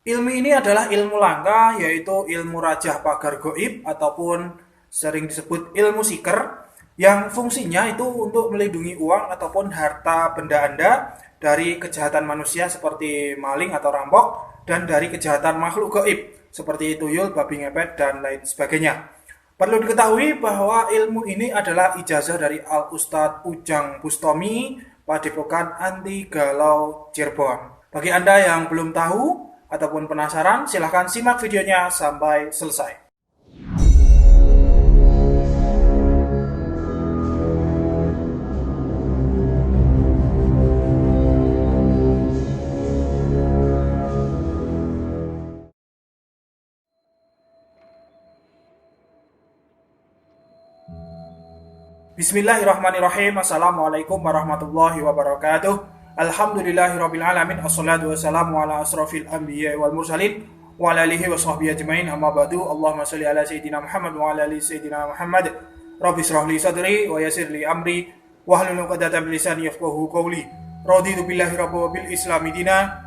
Ilmu ini adalah ilmu langka, yaitu ilmu rajah pagar goib ataupun sering disebut ilmu seeker, yang fungsinya itu untuk melindungi uang ataupun harta benda Anda dari kejahatan manusia seperti maling atau rampok dan dari kejahatan makhluk goib seperti tuyul, babi ngepet, dan lain sebagainya. Perlu diketahui bahwa ilmu ini adalah ijazah dari Al Ustadz Ujang Bustomi, Padepokan Anti Galau Cirebon. Bagi Anda yang belum tahu ataupun penasaran, silahkan simak videonya sampai selesai. Bismillahirrahmanirrahim. Assalamualaikum warahmatullahi wabarakatuh. Alhamdulillahirrabbilalamin. Assalatu wassalamu ala asrafil anbiya wal mursalin wa ala alihi wa sahbihi ajmain. Amma ba'du. Allahumma salli ala sayyidina Muhammad wa ala ali sayyidina Muhammad. Rabbi shrah li sadri wa yassir li amri wahlul 'uqdatam min lisani yafqahu qawli. Raditu billahi rabban wa bil islami dina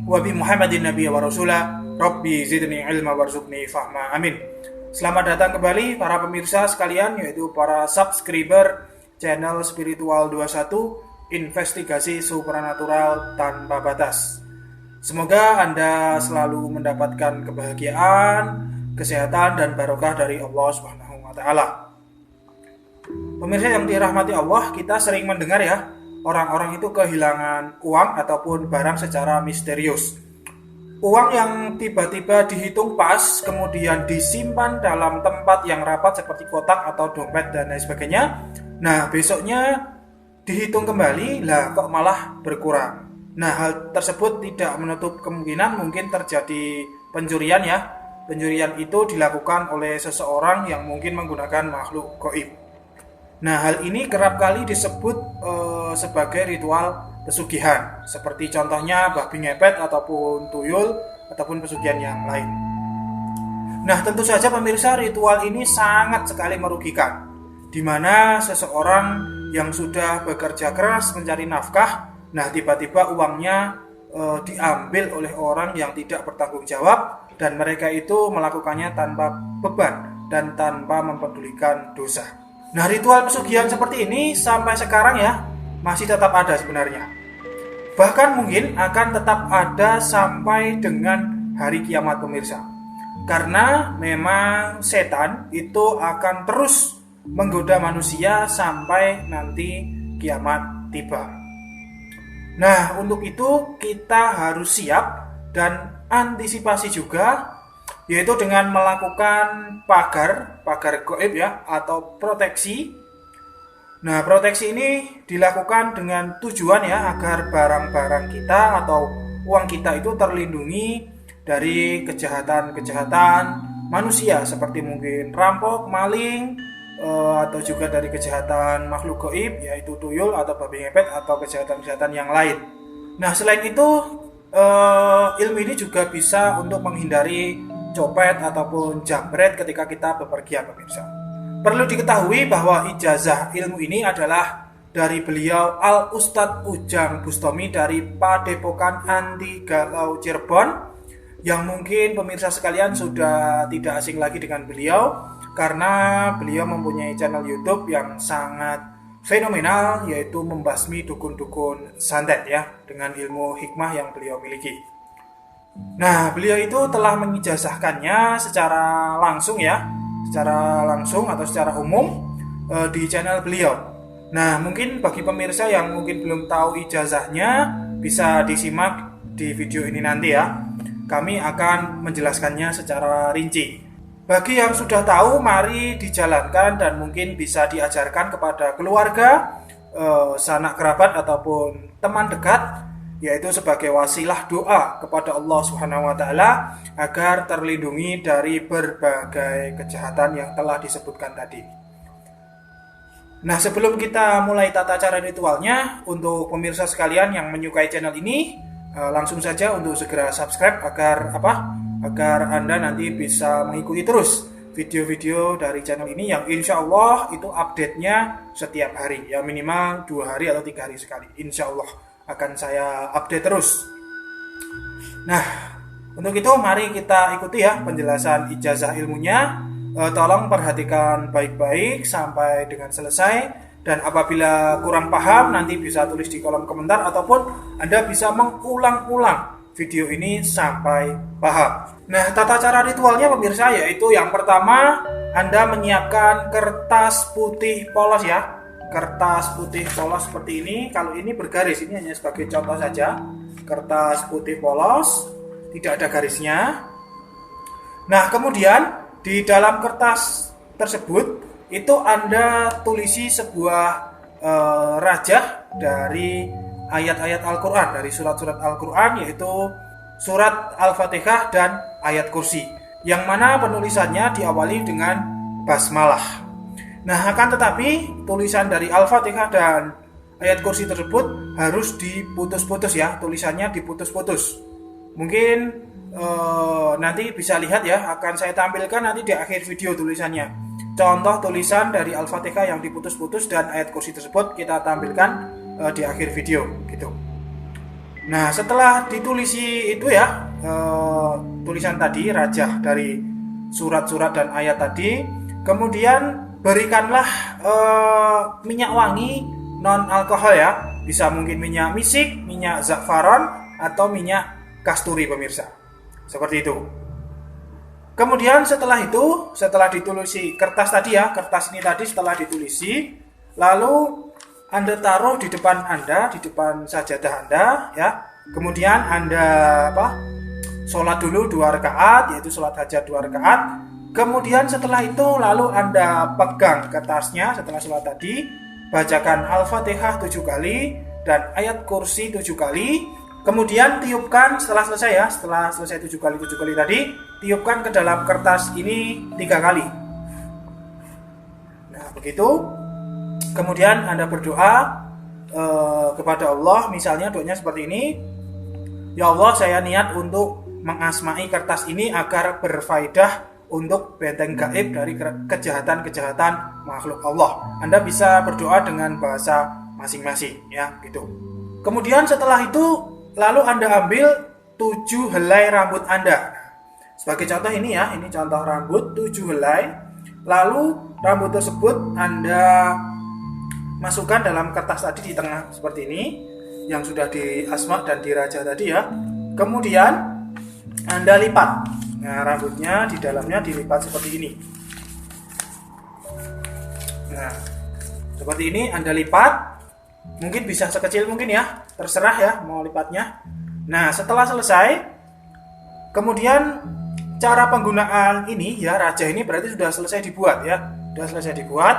wa bi Muhammadin nabiyya wa rasula. Rabbi zidni ilma warzuqni fahma. Amin. Selamat datang kembali para pemirsa sekalian, yaitu para subscriber channel Spiritual 21, investigasi supranatural tanpa batas. Semoga Anda selalu mendapatkan kebahagiaan, kesehatan, dan barokah dari Allah Subhanahu wa Ta'ala. Pemirsa yang dirahmati Allah, kita sering mendengar ya, orang-orang itu kehilangan uang ataupun barang secara misterius. Uang yang tiba-tiba dihitung pas, kemudian disimpan dalam tempat yang rapat seperti kotak atau dompet dan lain sebagainya. Nah, besoknya dihitung kembali, lah kok malah berkurang. Nah, hal tersebut tidak menutup kemungkinan mungkin terjadi pencurian ya. Pencurian itu dilakukan oleh seseorang yang mungkin menggunakan makhluk gaib. Nah, hal ini kerap kali disebut sebagai ritual pesugihan, seperti contohnya babi ngepet ataupun tuyul ataupun pesugihan yang lain. Nah, tentu saja pemirsa, ritual ini sangat sekali merugikan, di mana seseorang yang sudah bekerja keras mencari nafkah, nah tiba-tiba uangnya diambil oleh orang yang tidak bertanggung jawab, dan mereka itu melakukannya tanpa beban dan tanpa mempedulikan dosa. Nah, ritual pesugihan seperti ini sampai sekarang ya masih tetap ada sebenarnya. Bahkan mungkin akan tetap ada sampai dengan hari kiamat pemirsa. Karena memang setan itu akan terus menggoda manusia sampai nanti kiamat tiba. Nah, untuk itu kita harus siap dan antisipasi juga, yaitu dengan melakukan pagar gaib ya, atau proteksi. Nah, proteksi ini dilakukan dengan tujuan ya, agar barang-barang kita atau uang kita itu terlindungi dari kejahatan-kejahatan manusia seperti mungkin rampok, maling, atau juga dari kejahatan makhluk gaib yaitu tuyul atau babi ngepet atau kejahatan-kejahatan yang lain. Nah, selain itu ilmu ini juga bisa untuk menghindari copet ataupun jambret ketika kita bepergian pemirsa. Perlu diketahui bahwa ijazah ilmu ini adalah dari beliau Al Ustadz Ujang Bustomi dari Padepokan Anti Galau Cirebon, yang mungkin pemirsa sekalian sudah tidak asing lagi dengan beliau karena beliau mempunyai channel YouTube yang sangat fenomenal, yaitu membasmi dukun-dukun santet ya, dengan ilmu hikmah yang beliau miliki. Nah, beliau itu telah mengijazahkannya secara langsung atau secara umum di channel beliau. Nah, mungkin bagi pemirsa yang mungkin belum tahu ijazahnya, bisa disimak di video ini nanti ya. Kami akan menjelaskannya secara rinci. Bagi yang sudah tahu, mari dijalankan dan mungkin bisa diajarkan kepada keluarga, sanak kerabat ataupun teman dekat, yaitu sebagai wasilah doa kepada Allah Subhanahu wa Ta'ala agar terlindungi dari berbagai kejahatan yang telah disebutkan tadi. Nah, sebelum kita mulai tata cara ritualnya, untuk pemirsa sekalian yang menyukai channel ini, langsung saja untuk segera subscribe agar Anda nanti bisa mengikuti terus video-video dari channel ini yang insya Allah itu update-nya setiap hari, ya minimal 2 hari atau 3 hari sekali. Insya Allah akan saya update terus. Nah, Untuk itu mari kita ikuti ya penjelasan ijazah ilmunya. Tolong perhatikan baik-baik sampai dengan selesai, dan apabila kurang paham nanti bisa tulis di kolom komentar ataupun Anda bisa mengulang-ulang video ini sampai paham. Nah, tata cara ritualnya pemirsa yaitu yang pertama Anda menyiapkan kertas putih polos ya. Kertas putih polos seperti ini. Kalau ini bergaris, ini hanya sebagai contoh saja. Kertas putih polos, tidak ada garisnya. Nah, kemudian di dalam kertas tersebut itu Anda tulisi sebuah rajah dari ayat-ayat Al-Quran, dari surat-surat Al-Quran, yaitu surat Al-Fatihah dan ayat kursi, yang mana penulisannya diawali dengan basmalah. Nah, akan tetapi tulisan dari Al-Fatihah dan ayat kursi tersebut harus diputus-putus ya, tulisannya diputus-putus. Mungkin nanti bisa lihat ya, akan saya tampilkan nanti di akhir video tulisannya. Contoh tulisan dari Al-Fatihah yang diputus-putus dan ayat kursi tersebut kita tampilkan di akhir video gitu. Nah, setelah ditulisi itu ya tulisan tadi, rajah dari surat-surat dan ayat tadi, kemudian berikanlah minyak wangi non alkohol ya, bisa mungkin minyak misik, minyak za'faron, atau minyak kasturi pemirsa. Seperti itu. Kemudian setelah ditulisi kertas tadi ya, kertas ini tadi setelah ditulisi, lalu Anda taruh di depan Anda, di depan sajadah Anda ya. Kemudian Anda sholat dulu 2 rakaat, yaitu sholat hajat 2 rakaat. Kemudian setelah itu lalu Anda pegang kertasnya setelah sholat tadi, bacakan Al-Fatihah 7 kali dan ayat kursi 7 kali. Kemudian tiupkan setelah selesai 7 kali tadi, tiupkan ke dalam kertas ini 3 kali. Nah, begitu. Kemudian Anda berdoa kepada Allah, misalnya doanya seperti ini. Ya Allah, saya niat untuk mengasmai kertas ini agar berfaedah untuk benteng gaib dari kejahatan-kejahatan makhluk Allah. Anda bisa berdoa dengan bahasa masing-masing ya, gitu. Kemudian setelah itu lalu Anda ambil 7 helai rambut Anda. Sebagai contoh ini ya, ini contoh rambut 7 helai. Lalu rambut tersebut Anda masukkan dalam kertas tadi di tengah seperti ini, yang sudah di asma dan diraja tadi ya. Kemudian Anda lipat. Nah, rambutnya di dalamnya dilipat seperti ini. Nah, seperti ini Anda lipat. Mungkin bisa sekecil mungkin ya, terserah ya mau lipatnya. Nah, setelah selesai, kemudian cara penggunaan ini ya, rajah ini berarti sudah selesai dibuat ya, sudah selesai dibuat.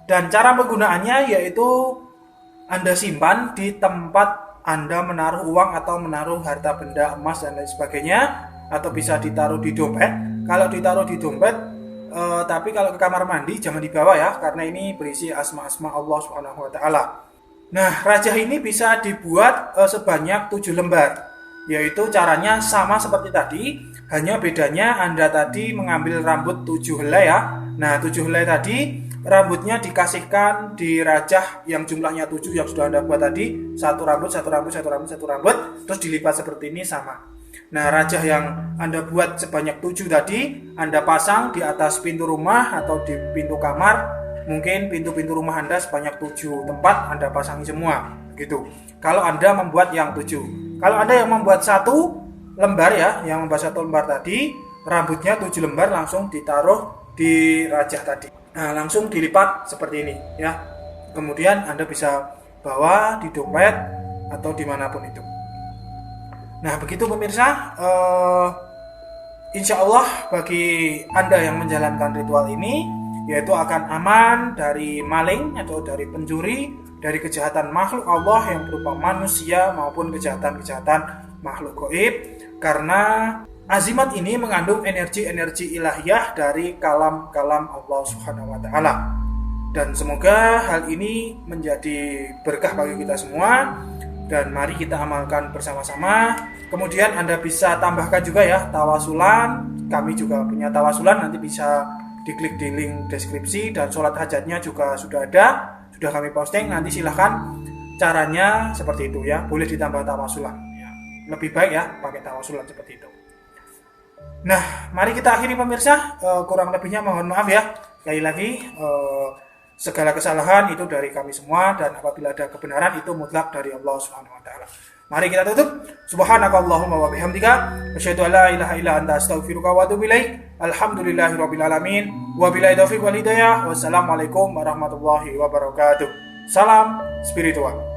Dan cara penggunaannya yaitu Anda simpan di tempat Anda menaruh uang atau menaruh harta benda emas dan lain sebagainya, atau bisa ditaruh di dompet. Kalau ditaruh di dompet, tapi kalau ke kamar mandi jangan dibawa ya, karena ini berisi asma-asma Allah Subhanahu wa taala. Nah, rajah ini bisa dibuat sebanyak 7 lembar. Yaitu caranya sama seperti tadi, hanya bedanya Anda tadi mengambil rambut 7 helai ya. Nah, 7 helai tadi rambutnya dikasihkan di rajah yang jumlahnya 7 yang sudah Anda buat tadi, satu rambut, terus dilipat seperti ini sama. Nah, rajah yang Anda buat sebanyak 7 tadi Anda pasang di atas pintu rumah atau di pintu kamar. Mungkin pintu-pintu rumah Anda sebanyak 7 tempat Anda pasangi semua gitu. Kalau Anda membuat yang 7. Kalau Anda yang membuat 1 lembar ya, yang membuat 1 lembar tadi, rambutnya 7 lembar langsung ditaruh di rajah tadi. Nah, langsung dilipat seperti ini ya. Kemudian Anda bisa bawa di dompet atau dimanapun itu. Nah, begitu pemirsa, insya Allah bagi Anda yang menjalankan ritual ini, yaitu akan aman dari maling atau dari pencuri, dari kejahatan makhluk Allah yang berupa manusia maupun kejahatan-kejahatan makhluk gaib, karena azimat ini mengandung energi-energi ilahiyah dari kalam-kalam Allah Subhanahu wa taala. Dan semoga hal ini menjadi berkah bagi kita semua. Dan mari kita amalkan bersama-sama. Kemudian Anda bisa tambahkan juga ya tawasulan. Kami juga punya tawasulan, nanti bisa diklik di link deskripsi. Dan sholat hajatnya juga sudah ada, sudah kami posting. Nanti silahkan caranya seperti itu ya, boleh ditambah tawasulan ya. lebih baik ya pakai tawasulan seperti itu. Nah, mari kita akhiri pemirsa, kurang lebihnya mohon maaf ya. Sekali lagi, segala kesalahan itu dari kami semua, dan apabila ada kebenaran itu mutlak dari Allah Subhanahu wa taala. Mari kita tutup. Subhanakallahumma wa bihamdika asyhadu an la ilaha illa anta astaghfiruka wa atubu ilaik. Alhamdulillahirabbil alamin. Wabillahi taufiq wal hidayah. Wassalamualaikum warahmatullahi wabarakatuh. Salam spiritual.